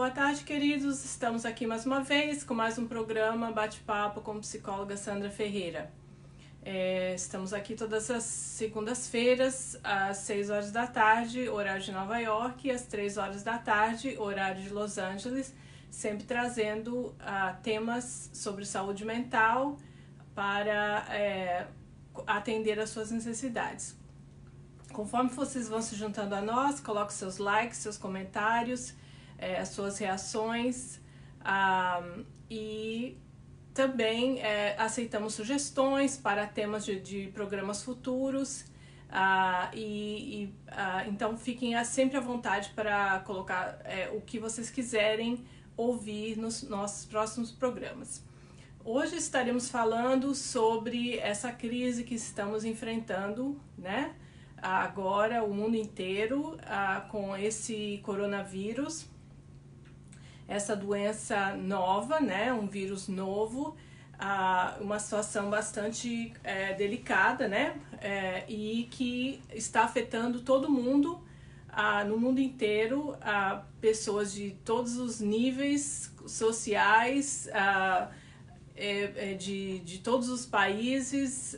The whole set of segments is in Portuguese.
Boa tarde, queridos. Estamos aqui mais uma vez com mais um programa Bate-Papo com a psicóloga Sandra Ferreira. Estamos aqui todas as segundas-feiras, às 6 horas da tarde, horário de Nova York, e às 3 horas da tarde, horário de Los Angeles, sempre trazendo temas sobre saúde mental para atender às suas necessidades. Conforme vocês vão se juntando a nós, coloque seus likes, seus comentários, as suas reações e também aceitamos sugestões para temas de programas futuros então fiquem sempre à vontade para colocar o que vocês quiserem ouvir nos nossos próximos programas. Hoje estaremos falando sobre essa crise que estamos enfrentando, né? Agora o mundo inteiro com esse coronavírus, essa doença nova, né? Um vírus novo, uma situação bastante delicada, né? E que está afetando todo mundo, no mundo inteiro, pessoas de todos os níveis sociais, de todos os países.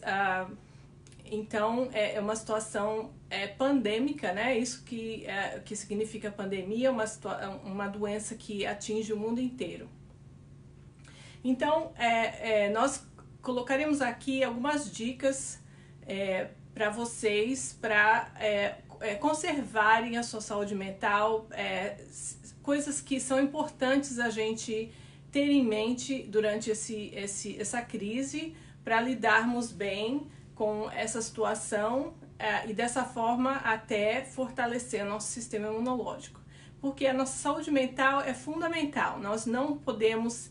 Então, é uma situação pandêmica, né? Isso que significa pandemia, uma doença que atinge o mundo inteiro. Então, nós colocaremos aqui algumas dicas para vocês, para conservarem a sua saúde mental, coisas que são importantes a gente ter em mente durante essa crise, para lidarmos bem com essa situação e dessa forma até fortalecer nosso sistema imunológico. Porque a nossa saúde mental é fundamental, nós não podemos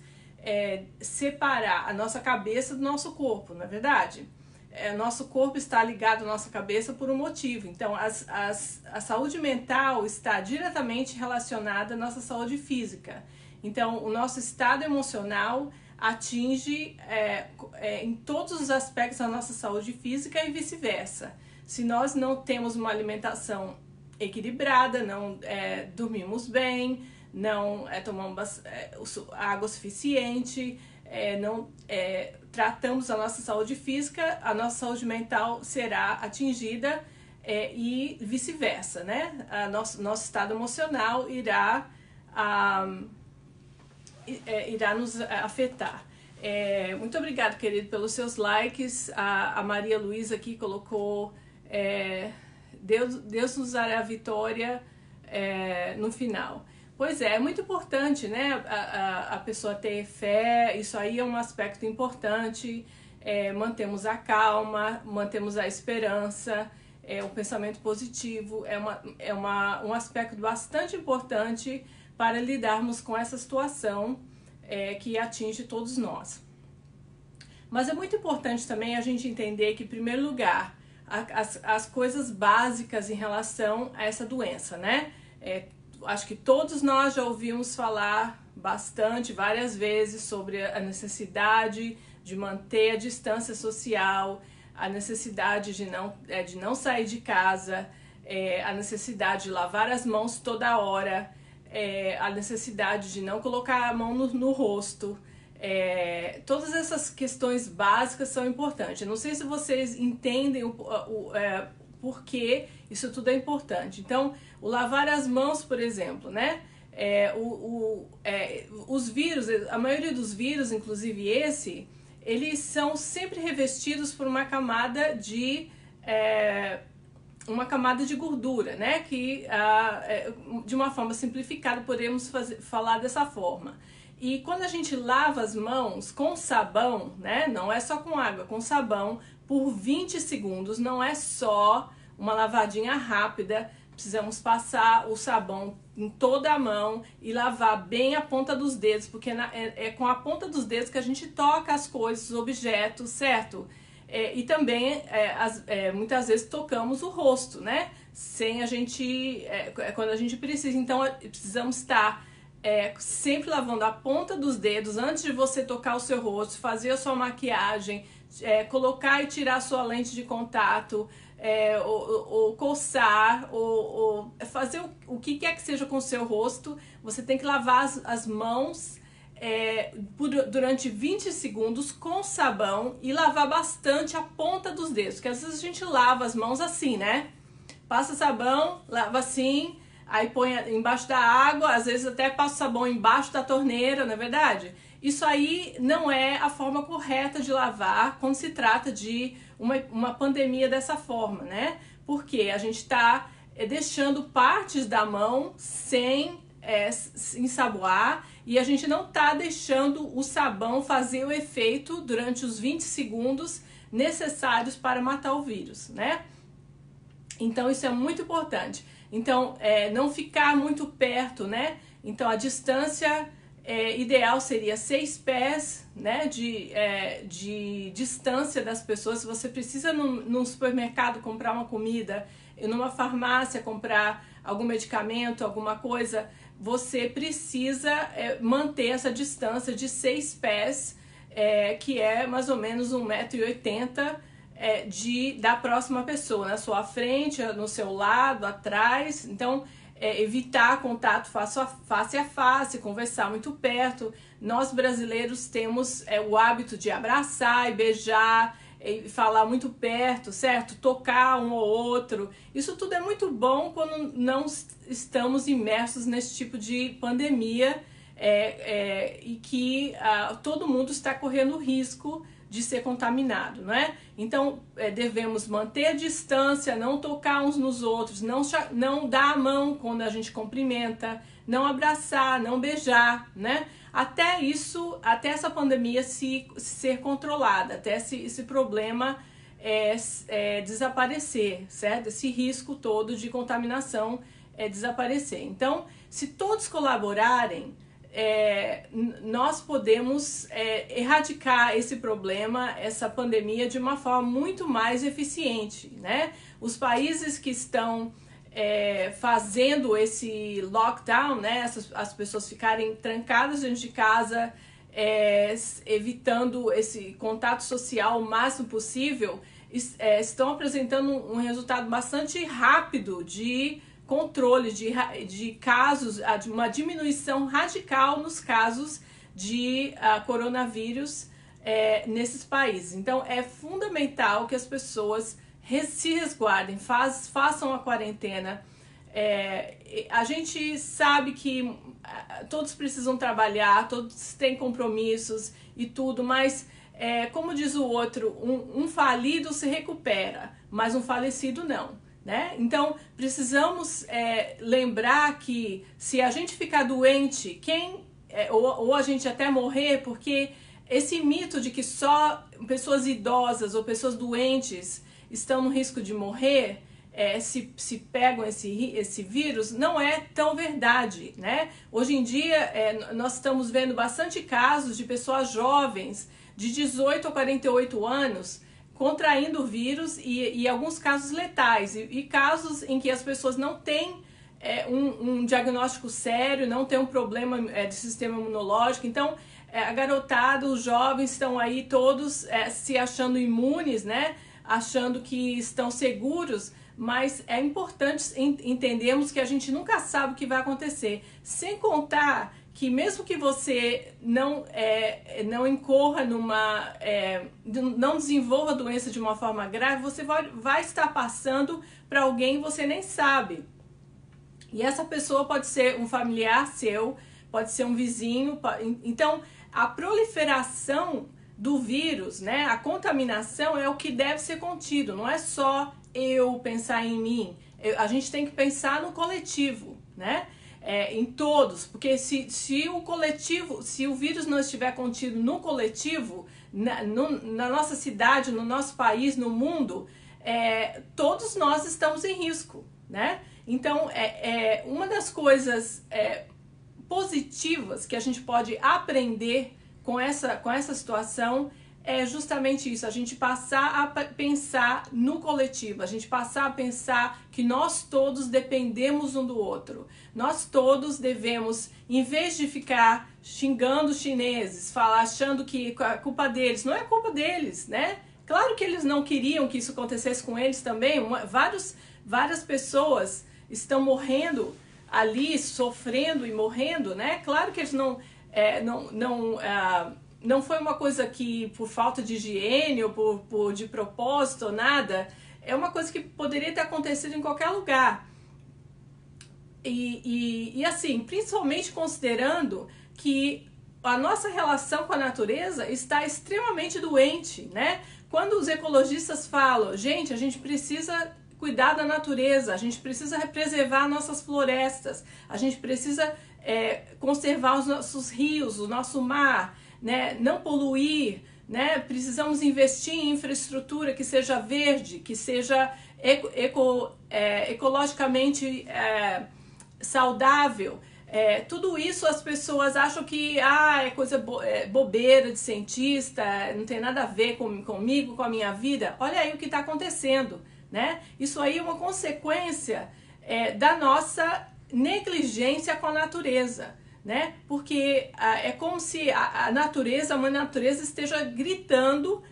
separar a nossa cabeça do nosso corpo, não é verdade? Nosso corpo está ligado à nossa cabeça por um motivo, então a saúde mental está diretamente relacionada à nossa saúde física. Então o nosso estado emocional atinge em todos os aspectos da nossa saúde física e vice-versa. Se nós não temos uma alimentação equilibrada, não dormimos bem, não tomamos água suficiente, não tratamos a nossa saúde física, a nossa saúde mental será atingida e vice-versa, né? Nosso estado emocional irá nos afetar. Muito obrigado, querido, pelos seus likes. A Maria Luísa aqui colocou Deus nos dará a vitória no final. Pois é muito importante, né, a pessoa ter fé. Isso aí é um aspecto importante. Mantemos a calma, mantemos a esperança, o pensamento positivo um aspecto bastante importante para lidarmos com essa situação que atinge todos nós. Mas é muito importante também a gente entender que, em primeiro lugar, as coisas básicas em relação a essa doença, né? Acho que todos nós já ouvimos falar bastante, várias vezes, sobre a necessidade de manter a distância social, a necessidade de não sair de casa, a necessidade de lavar as mãos toda hora, a necessidade de não colocar a mão no rosto. Todas essas questões básicas são importantes. Eu não sei se vocês entendem por que isso tudo é importante. Então, o lavar as mãos, por exemplo, né? Os vírus, a maioria dos vírus, inclusive eles são sempre revestidos por uma camada de gordura, né? Que de uma forma simplificada podemos falar dessa forma. E quando a gente lava as mãos com sabão, né? Não é só com água, com sabão, por 20 segundos, não é só uma lavadinha rápida. Precisamos passar o sabão em toda a mão e lavar bem a ponta dos dedos, porque é com a ponta dos dedos que a gente toca as coisas, os objetos, certo? E também, muitas vezes, tocamos o rosto, né? Sem a gente, quando a gente precisa. Então, precisamos estar sempre lavando a ponta dos dedos antes de você tocar o seu rosto, fazer a sua maquiagem, colocar e tirar a sua lente de contato, ou coçar, ou fazer o que quer que seja com o seu rosto, você tem que lavar as mãos durante 20 segundos com sabão e lavar bastante a ponta dos dedos, porque às vezes a gente lava as mãos assim, né? Passa sabão, lava assim, aí põe embaixo da água, às vezes até passa sabão embaixo da torneira, não é verdade? Isso aí não é a forma correta de lavar quando se trata de uma pandemia dessa forma, né? Porque a gente está deixando partes da mão sem ensaboar e a gente não está deixando o sabão fazer o efeito durante os 20 segundos necessários para matar o vírus, né? Então isso é muito importante. Então não ficar muito perto, né? Então a distância ideal seria 6 pés, né, de distância das pessoas. Se você precisa num supermercado comprar uma comida, numa farmácia comprar algum medicamento, alguma coisa, você precisa manter essa distância de 6 pés, que é mais ou menos 1,80 m da próxima pessoa, na sua frente, no seu lado, atrás. Então, evitar contato face a face, conversar muito perto. Nós brasileiros temos o hábito de abraçar e beijar, e falar muito perto, certo? Tocar um ou outro. Isso tudo é muito bom quando não estamos imersos nesse tipo de pandemia e que todo mundo está correndo risco de ser contaminado, não é? Então, devemos manter a distância, não tocar uns nos outros, não dar a mão quando a gente cumprimenta, não abraçar, não beijar, né? Até essa pandemia ser controlada, até esse problema desaparecer, certo? Esse risco todo de contaminação desaparecer. Então, se todos colaborarem, nós podemos erradicar esse problema, essa pandemia, de uma forma muito mais eficiente, né? Os países que estão fazendo esse lockdown, né? As pessoas ficarem trancadas dentro de casa, evitando esse contato social o máximo possível, estão apresentando um resultado bastante rápido de controle de casos, de uma diminuição radical nos casos de coronavírus nesses países. Então, é fundamental que as pessoas se resguardem, façam a quarentena. A gente sabe que todos precisam trabalhar, todos têm compromissos e tudo, mas como diz o outro, um falido se recupera, mas um falecido não. Né? Então, precisamos lembrar que se a gente ficar doente, ou a gente até morrer, porque esse mito de que só pessoas idosas ou pessoas doentes estão no risco de morrer se pegam esse vírus, não é tão verdade, né? Hoje em dia, nós estamos vendo bastante casos de pessoas jovens, de 18 a 48 anos, contraindo o vírus e alguns casos letais, e casos em que as pessoas não têm um diagnóstico sério, não tem um problema de sistema imunológico. Então, a garotada, os jovens estão aí todos se achando imunes, né? Achando que estão seguros, mas é importante entendermos que a gente nunca sabe o que vai acontecer. Sem contar que mesmo que você não incorra não desenvolva a doença de uma forma grave, você vai estar passando para alguém que você nem sabe. E essa pessoa pode ser um familiar seu, pode ser um vizinho. Então, a proliferação do vírus, né, a contaminação é o que deve ser contido. Não é só eu pensar em mim. A gente tem que pensar no coletivo, né? Em todos, porque se o vírus não estiver contido no coletivo, na nossa cidade, no nosso país, no mundo, todos nós estamos em risco, né? Então, uma das coisas positivas que a gente pode aprender com essa situação é justamente isso, a gente passar a pensar no coletivo, a gente passar a pensar que nós todos dependemos um do outro. Nós todos devemos, em vez de ficar xingando os chineses, achando que a culpa deles, não é culpa deles, né? Claro que eles não queriam que isso acontecesse com eles também. Várias pessoas estão morrendo ali, sofrendo e morrendo, né? Claro que eles não foi uma coisa que por falta de higiene ou de propósito ou nada. É uma coisa que poderia ter acontecido em qualquer lugar. E assim, principalmente considerando que a nossa relação com a natureza está extremamente doente, né? Quando os ecologistas falam, gente, a gente precisa cuidar da natureza, a gente precisa preservar nossas florestas, a gente precisa conservar os nossos rios, o nosso mar, né? Não poluir, né? Precisamos investir em infraestrutura que seja verde, que seja ecologicamente saudável. Tudo isso as pessoas acham que é coisa bobeira de cientista, não tem nada a ver comigo, com a minha vida. Olha aí o que está acontecendo, né? Isso aí é uma consequência da nossa negligência com a natureza, né? Porque é como se a mãe natureza esteja gritando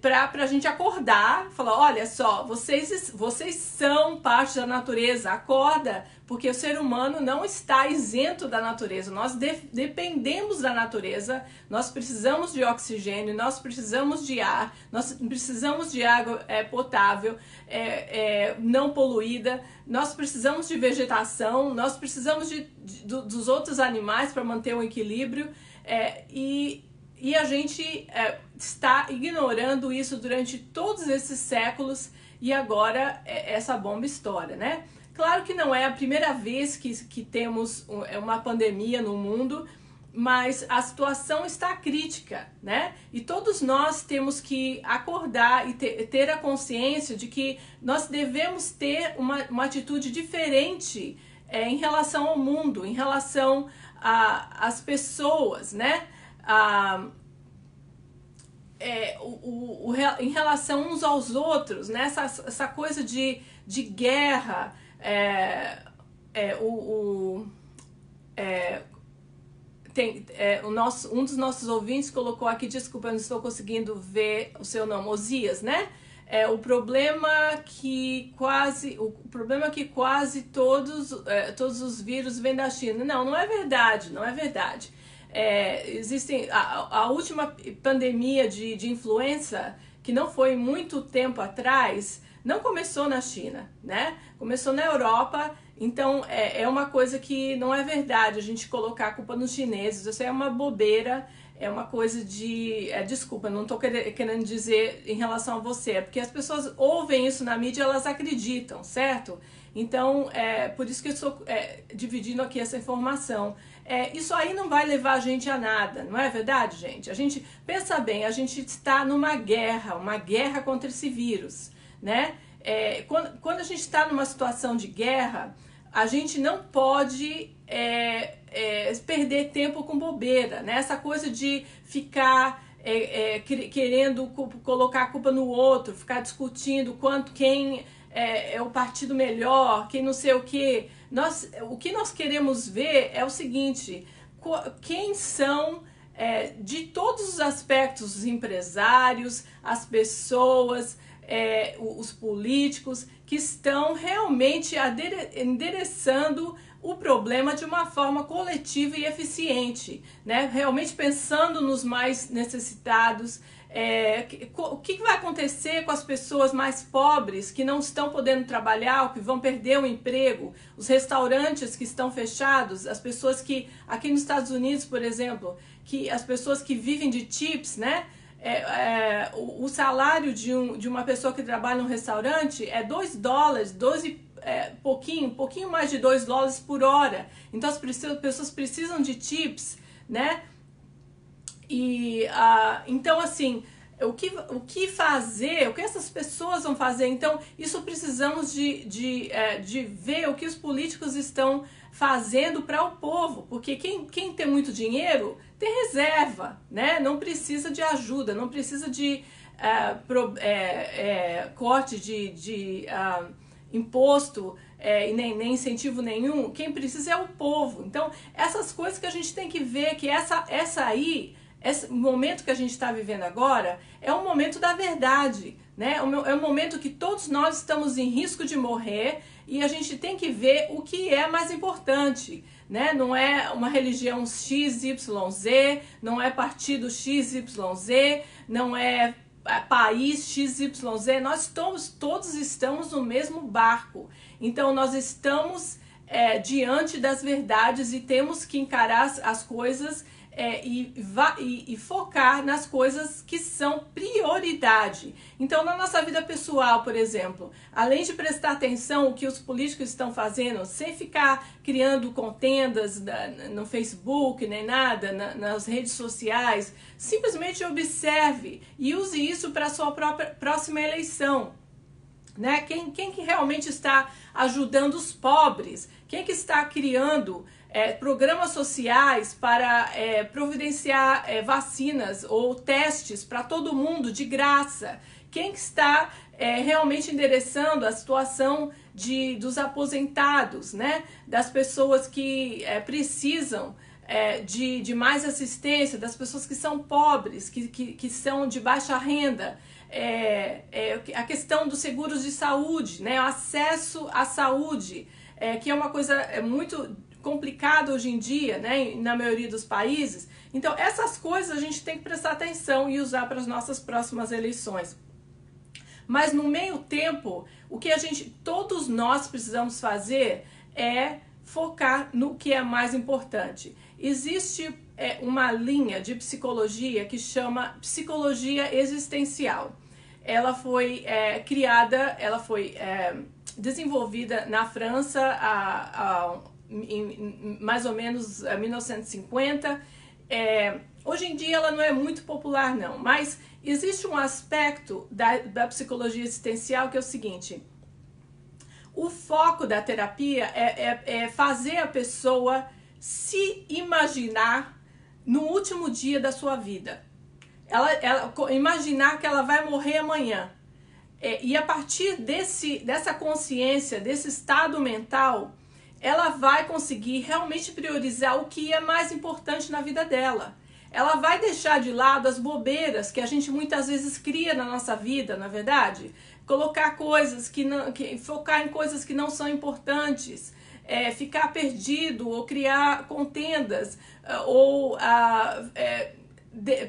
para a gente acordar, falar, olha só, vocês são parte da natureza, acorda, porque o ser humano não está isento da natureza, nós dependemos da natureza, nós precisamos de oxigênio, nós precisamos de ar, nós precisamos de água potável, não poluída, nós precisamos de vegetação, nós precisamos dos outros animais para manter um equilíbrio, e a gente está ignorando isso durante todos esses séculos e agora essa bomba estoura, né? Claro que não é a primeira vez que temos uma pandemia no mundo, mas a situação está crítica, né? E todos nós temos que acordar e ter a consciência de que nós devemos ter uma atitude diferente em relação ao mundo, em relação às pessoas, né? Em relação uns aos outros, né? Essa coisa de guerra, um dos nossos ouvintes colocou aqui, desculpa, eu não estou conseguindo ver o seu nome, Osias, né? O problema que quase todos os vírus vêm da China. Não é verdade, não é verdade. Existem a última pandemia de influenza, que não foi muito tempo atrás, não começou na China, né? Começou na Europa. Então é uma coisa que não é verdade a gente colocar a culpa nos chineses. Isso é uma bobeira, é uma coisa de... desculpa, não estou querendo dizer em relação a você, porque as pessoas ouvem isso na mídia e elas acreditam, certo? Então, por isso que eu estou dividindo aqui essa informação. Isso aí não vai levar a gente a nada, não é verdade, gente? A gente, pensa bem, a gente está numa guerra contra esse vírus, né? Quando a gente está numa situação de guerra, a gente não pode perder tempo com bobeira, né? Essa coisa de ficar querendo colocar a culpa no outro, ficar discutindo quem é o partido melhor, quem não sei o quê. O que nós queremos ver é o seguinte: quem são, de todos os aspectos, os empresários, as pessoas, os políticos, que estão realmente endereçando o problema de uma forma coletiva e eficiente, né? Realmente pensando nos mais necessitados. O que vai acontecer com as pessoas mais pobres que não estão podendo trabalhar, ou que vão perder o emprego, os restaurantes que estão fechados, as pessoas que, aqui nos Estados Unidos, por exemplo, as pessoas que vivem de tips, né? O salário de uma pessoa que trabalha num restaurante é $2, pouquinho mais de $2 por hora. Então as pessoas precisam de tips, né? Então, assim, o que fazer, o que essas pessoas vão fazer? Então, isso precisamos de ver o que os políticos estão fazendo para o povo, porque quem tem muito dinheiro tem reserva, né? Não precisa de ajuda, não precisa de corte de imposto, e nem incentivo nenhum. Quem precisa é o povo. Então, essas coisas que a gente tem que ver, que essa aí Esse momento que a gente está vivendo agora é um momento da verdade, né? É um momento que todos nós estamos em risco de morrer e a gente tem que ver o que é mais importante, né? Não é uma religião XYZ, não é partido XYZ, não é país XYZ, todos estamos no mesmo barco. Então nós estamos diante das verdades e temos que encarar as coisas e focar nas coisas que são prioridade. Então, na nossa vida pessoal, por exemplo, além de prestar atenção no que os políticos estão fazendo, sem ficar criando contendas no Facebook, nem nada, nas redes sociais, simplesmente observe e use isso para a sua próxima eleição. Né? Quem que realmente está ajudando os pobres? Quem que está criando programas sociais para providenciar vacinas ou testes para todo mundo de graça? Quem que está realmente endereçando a situação dos aposentados, né? Das pessoas que precisam de mais assistência, das pessoas que são pobres, que são de baixa renda? A questão dos seguros de saúde, né? O acesso à saúde, que é uma coisa muito complicada hoje em dia, né? Na maioria dos países. Então, essas coisas a gente tem que prestar atenção e usar para as nossas próximas eleições. Mas no meio tempo, o que todos nós precisamos fazer é focar no que é mais importante. Existe uma linha de psicologia que chama psicologia existencial. Ela foi desenvolvida na França em mais ou menos 1950. Hoje em dia ela não é muito popular não, mas existe um aspecto da psicologia existencial que é o seguinte: o foco da terapia é fazer a pessoa se imaginar no último dia da sua vida. Ela imaginar que ela vai morrer amanhã. E a partir dessa consciência, desse estado mental, ela vai conseguir realmente priorizar o que é mais importante na vida dela. Ela vai deixar de lado as bobeiras que a gente muitas vezes cria na nossa vida, não é verdade? Colocar coisas focar em coisas que não são importantes, ficar perdido ou criar contendas ou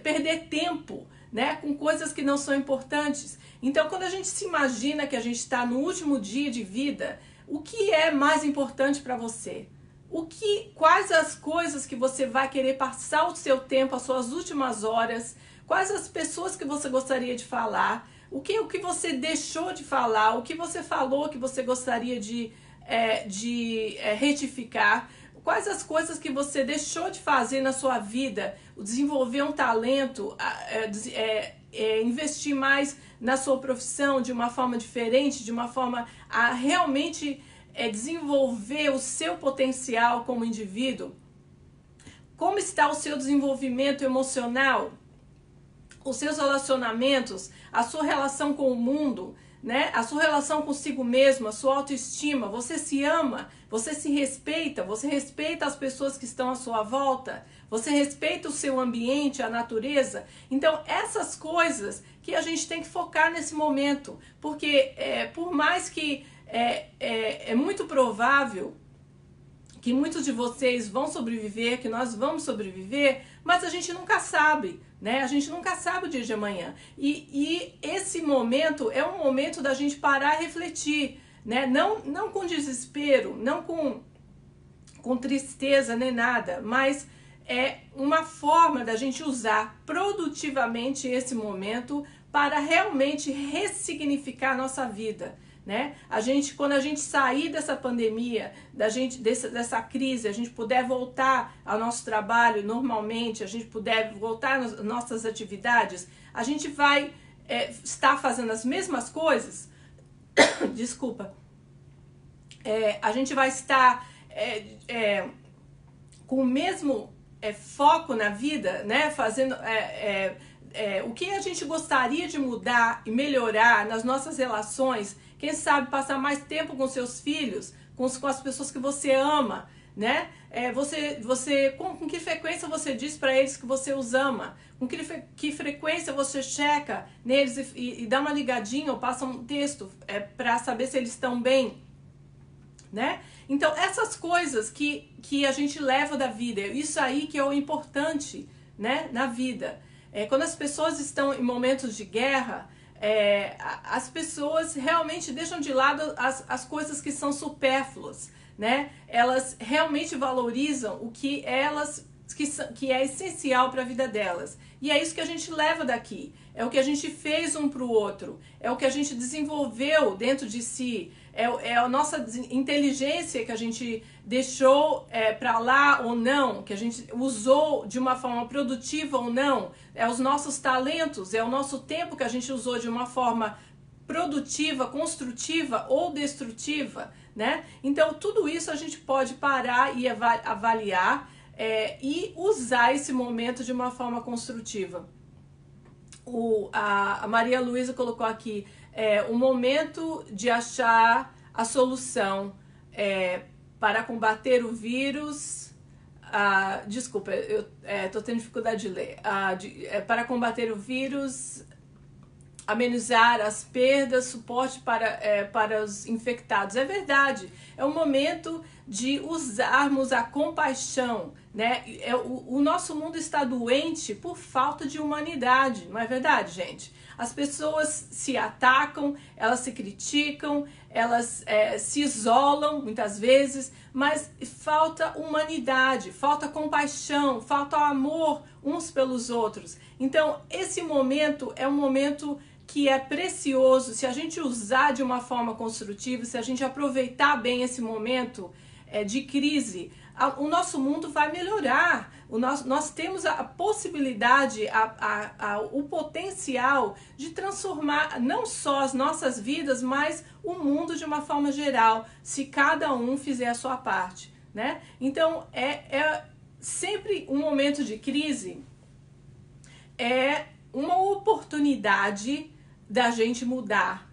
perder tempo, né, com coisas que não são importantes. Então, quando a gente se imagina que a gente está no último dia de vida, o que é mais importante para você? Quais as coisas que você vai querer passar o seu tempo, as suas últimas horas? Quais as pessoas que você gostaria de falar? O que você deixou de falar? O que você falou que você gostaria de retificar? Quais as coisas que você deixou de fazer na sua vida? Desenvolver um talento, investir mais na sua profissão de uma forma diferente, de uma forma a realmente desenvolver o seu potencial como indivíduo? Como está o seu desenvolvimento emocional? Os seus relacionamentos, a sua relação com o mundo, né? A sua relação consigo mesmo, a sua autoestima, você se ama, você se respeita, você respeita as pessoas que estão à sua volta, você respeita o seu ambiente, a natureza. Então, essas coisas que a gente tem que focar nesse momento, porque por mais que é muito provável que muitos de vocês vão sobreviver, que nós vamos sobreviver, mas a gente nunca sabe, né? A gente nunca sabe o dia de amanhã. E esse momento é um momento da gente parar e refletir, né? Não com desespero, não com tristeza nem nada, mas é uma forma da gente usar produtivamente esse momento para realmente ressignificar a nossa vida. Né? Quando a gente sair dessa pandemia, dessa crise, a gente puder voltar ao nosso trabalho normalmente, a gente puder voltar às nossas atividades, a gente vai estar fazendo as mesmas coisas. Desculpa. A gente vai estar com o mesmo foco na vida, né? Fazendo o que a gente gostaria de mudar e melhorar nas nossas relações. Quem sabe passar mais tempo com seus filhos, com as pessoas que você ama, né? Com que frequência você diz para eles que você os ama? Com que frequência você checa neles e dá uma ligadinha ou passa um texto para saber se eles estão bem, né? Então, essas coisas que a gente leva da vida, isso aí que é o importante, né, na vida. Quando as pessoas estão em momentos de guerra, as pessoas realmente deixam de lado as coisas que são supérfluas, né? Elas realmente valorizam o que que é essencial para a vida delas. E é isso que a gente leva daqui. É o que a gente fez um para o outro. É o que a gente desenvolveu dentro de si. É a nossa inteligência que a gente deixou para lá ou não, que a gente usou de uma forma produtiva ou não. É os nossos talentos, é o nosso tempo que a gente usou de uma forma produtiva, construtiva ou destrutiva, né? Então, tudo isso a gente pode parar e avaliar e usar esse momento de uma forma construtiva. A Maria Luísa colocou aqui o momento de achar a solução para combater o vírus. Desculpa, eu estou tendo dificuldade de ler. Para combater o vírus, amenizar as perdas, suporte para os infectados. É verdade, é o momento de usarmos a compaixão, né? O nosso mundo está doente por falta de humanidade, não é verdade, gente? As pessoas se atacam, elas se criticam, elas se isolam muitas vezes, mas falta humanidade, falta compaixão, falta amor uns pelos outros. Então, esse momento é um momento que é precioso. Se a gente usar de uma forma construtiva, se a gente aproveitar bem esse momento de crise, o nosso mundo vai melhorar. Nós temos a possibilidade, o potencial de transformar não só as nossas vidas, mas o mundo de uma forma geral, se cada um fizer a sua parte, né? Então, sempre um momento de crise é uma oportunidade da gente mudar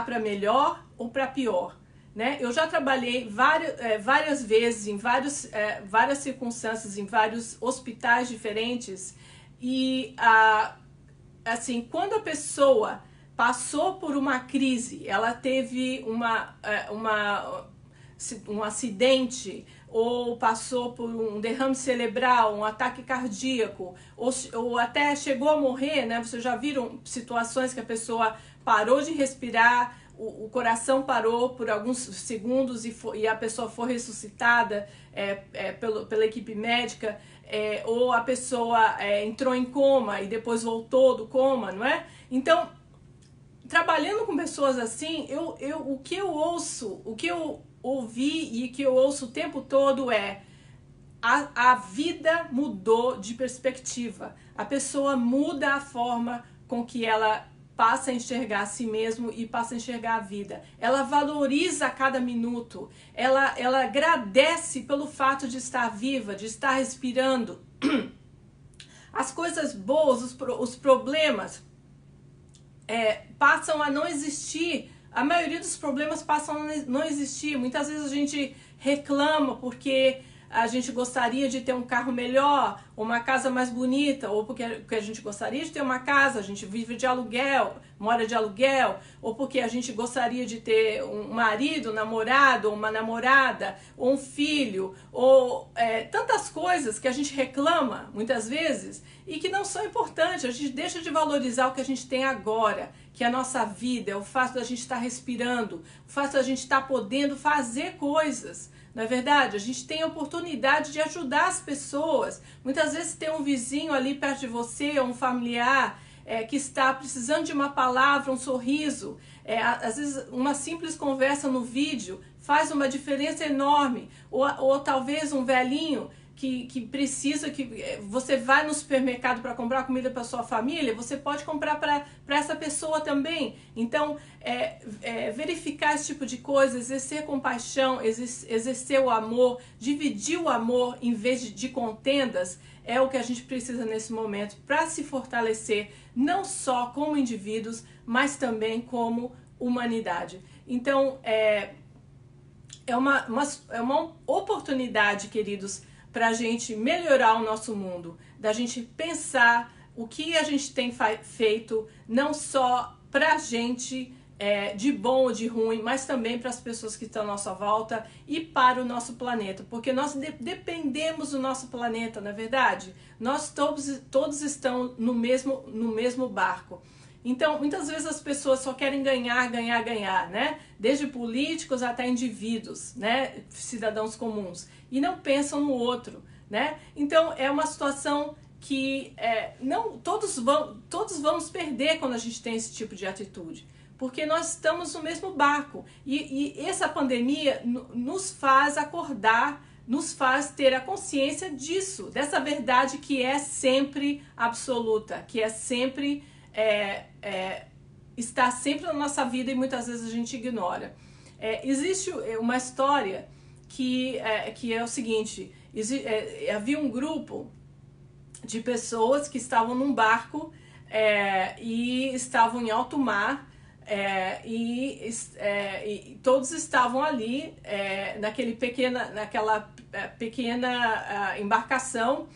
para melhor ou para pior, né? Eu já trabalhei várias vezes em várias circunstâncias, em vários hospitais diferentes e assim, quando a pessoa passou por uma crise, ela teve um acidente ou passou por um derrame cerebral, um ataque cardíaco, ou até chegou a morrer, né? Vocês já viram situações que a pessoa parou de respirar, o coração parou por alguns segundos e a pessoa foi ressuscitada pela equipe médica, ou a pessoa entrou em coma e depois voltou do coma, não é? Então, trabalhando com pessoas assim, o que eu ouço, o que eu ouvi e que eu ouço o tempo todo a vida mudou de perspectiva. A pessoa muda a forma com que ela passa a enxergar a si mesmo e passa a enxergar a vida. Ela valoriza cada minuto. Ela agradece pelo fato de estar viva, de estar respirando. As coisas boas, os problemas passam a não existir. A maioria dos problemas passam a não existir. Muitas vezes a gente reclama porque a gente gostaria de ter um carro melhor, uma casa mais bonita, ou porque a gente gostaria de ter uma casa, a gente vive de aluguel, mora de aluguel, ou porque a gente gostaria de ter um marido, um namorado, ou uma namorada, ou um filho, ou tantas coisas que a gente reclama muitas vezes e que não são importantes. A gente deixa de valorizar o que a gente tem agora, que é a nossa vida, é o fato da gente estar respirando, o fato da gente estar podendo fazer coisas. Não é verdade? A gente tem a oportunidade de ajudar as pessoas. Muitas vezes tem um vizinho ali perto de você, ou um familiar que está precisando de uma palavra, um sorriso. Às vezes uma simples conversa no vídeo faz uma diferença enorme. Ou talvez um velhinho que precisa, que você vai no supermercado para comprar comida para sua família, você pode comprar para essa pessoa também. Então, verificar esse tipo de coisa, exercer compaixão, exercer o amor, dividir o amor em vez de contendas, é o que a gente precisa nesse momento para se fortalecer, não só como indivíduos, mas também como humanidade. Então, é uma oportunidade, queridos, para a gente melhorar o nosso mundo, da gente pensar o que a gente tem feito, não só para a gente, de bom ou de ruim, mas também para as pessoas que estão à nossa volta e para o nosso planeta, porque nós dependemos do nosso planeta, não é verdade? Nós todos estamos no mesmo barco. Então, muitas vezes as pessoas só querem ganhar, ganhar, ganhar, né? Desde políticos até indivíduos, né? Cidadãos comuns. E não pensam no outro, né? Então, é uma situação que não todos vamos perder quando a gente tem esse tipo de atitude. Porque nós estamos no mesmo barco. E essa pandemia nos faz acordar, nos faz ter a consciência disso, dessa verdade que é sempre absoluta, que é sempre... está sempre na nossa vida e muitas vezes a gente ignora. Existe uma história que é o seguinte, havia um grupo de pessoas que estavam num barco e estavam em alto mar e todos estavam ali naquela pequena embarcação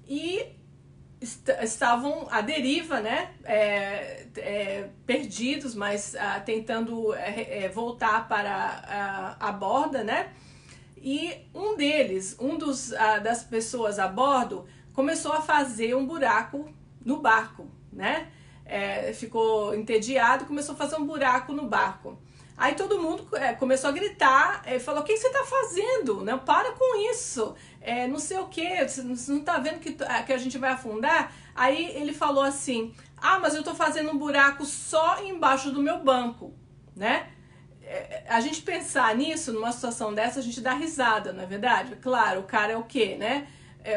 e estavam à deriva, né? Perdidos, mas tentando voltar para a borda, né? E das pessoas a bordo começou a fazer um buraco no barco, né? Ficou entediado, começou a fazer um buraco no barco. Aí todo mundo começou a gritar, falou: o que você está fazendo? Não, para com isso, não sei o que, você não está vendo que a gente vai afundar? Aí ele falou assim: mas eu estou fazendo um buraco só embaixo do meu banco, né? A gente pensar nisso, numa situação dessa, a gente dá risada, não é verdade? Claro, o cara é o quê, né?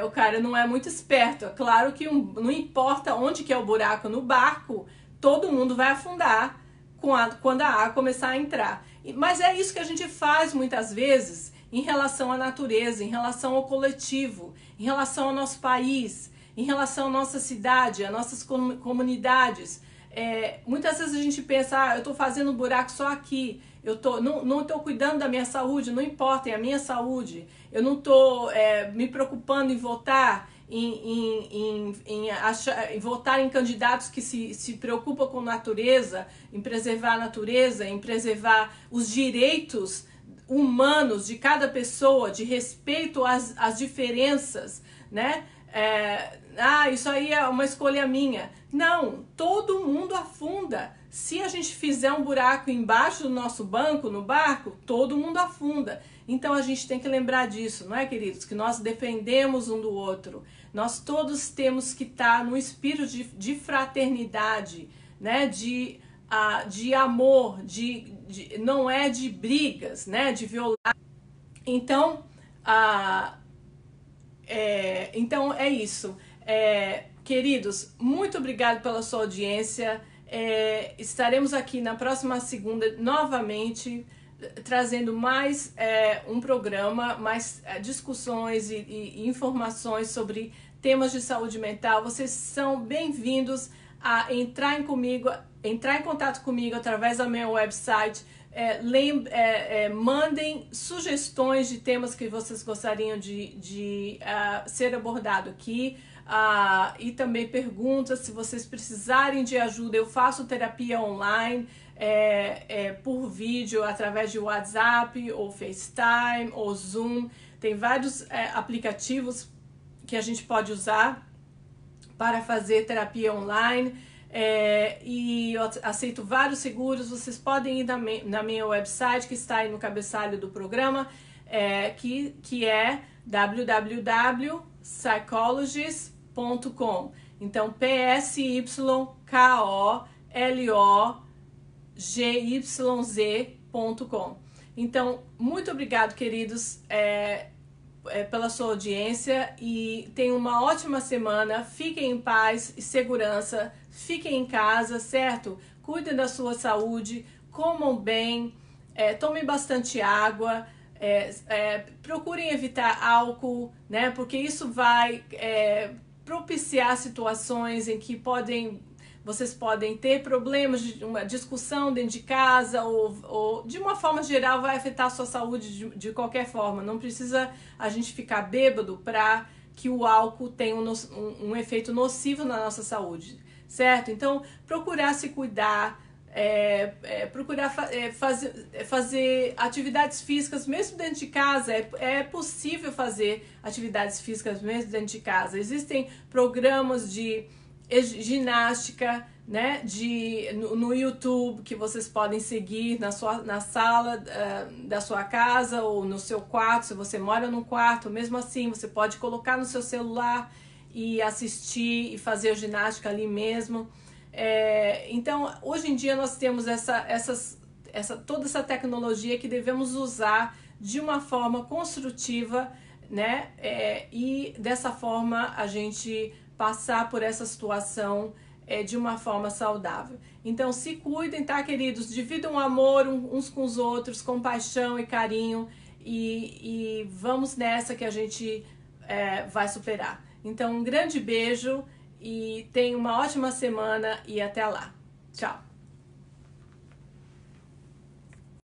O cara não é muito esperto. É claro que não importa onde que é o buraco no barco, todo mundo vai afundar quando a água começar a entrar. Mas é isso que a gente faz muitas vezes em relação à natureza, em relação ao coletivo, em relação ao nosso país, em relação à nossa cidade, às nossas comunidades. Muitas vezes a gente pensa: eu estou fazendo um buraco só aqui, não estou cuidando da minha saúde, não importa, é a minha saúde, eu não estou me preocupando em votar, em votar em candidatos que se preocupam com a natureza, em preservar a natureza, em preservar os direitos humanos de cada pessoa, de respeito às diferenças, né? Isso aí é uma escolha minha. Não, todo mundo afunda. Se a gente fizer um buraco embaixo do nosso banco, no barco, todo mundo afunda. Então a gente tem que lembrar disso, não é, queridos? Que nós dependemos um do outro. Nós todos temos que estar no espírito de fraternidade, né? De amor, não é de brigas, né? De violência. Então, então é isso. Queridos, muito obrigado pela sua audiência. Estaremos aqui na próxima segunda novamente, trazendo mais um programa, mais discussões e informações sobre temas de saúde mental. Vocês são bem-vindos a entrar em contato comigo através do meu website. Mandem sugestões de temas que vocês gostariam de ser abordado aqui. E também perguntas, se vocês precisarem de ajuda. Eu faço terapia online por vídeo através de WhatsApp ou FaceTime ou Zoom. Tem vários aplicativos que a gente pode usar para fazer terapia online. E eu aceito vários seguros. Vocês podem ir na minha website, que está aí no cabeçalho do programa, que é www.psychologist.com. Então, psychologYZ.com. Então, muito obrigado, queridos, pela sua audiência, e tenham uma ótima semana. Fiquem em paz e segurança. Fiquem em casa, certo? Cuidem da sua saúde, comam bem, tomem bastante água, procurem evitar álcool, né? Porque isso vai propiciar situações em que vocês podem ter problemas de uma discussão dentro de casa ou de uma forma geral vai afetar a sua saúde de qualquer forma. Não precisa a gente ficar bêbado para que o álcool tenha um efeito nocivo na nossa saúde, certo? Então, procurar se cuidar, procurar fazer atividades físicas mesmo dentro de casa. É possível fazer atividades físicas mesmo dentro de casa. Existem programas de ginástica, né, no YouTube que vocês podem seguir na sala da sua casa ou no seu quarto, se você mora num quarto. Mesmo assim, você pode colocar no seu celular e assistir e fazer ginástica ali mesmo. Então, hoje em dia nós temos toda essa tecnologia que devemos usar de uma forma construtiva, né? E dessa forma a gente passar por essa situação de uma forma saudável. Então, se cuidem, tá, queridos? Dividam amor uns com os outros, compaixão e carinho, e vamos nessa que a gente vai superar. Então, um grande beijo e tenha uma ótima semana e até lá. Tchau!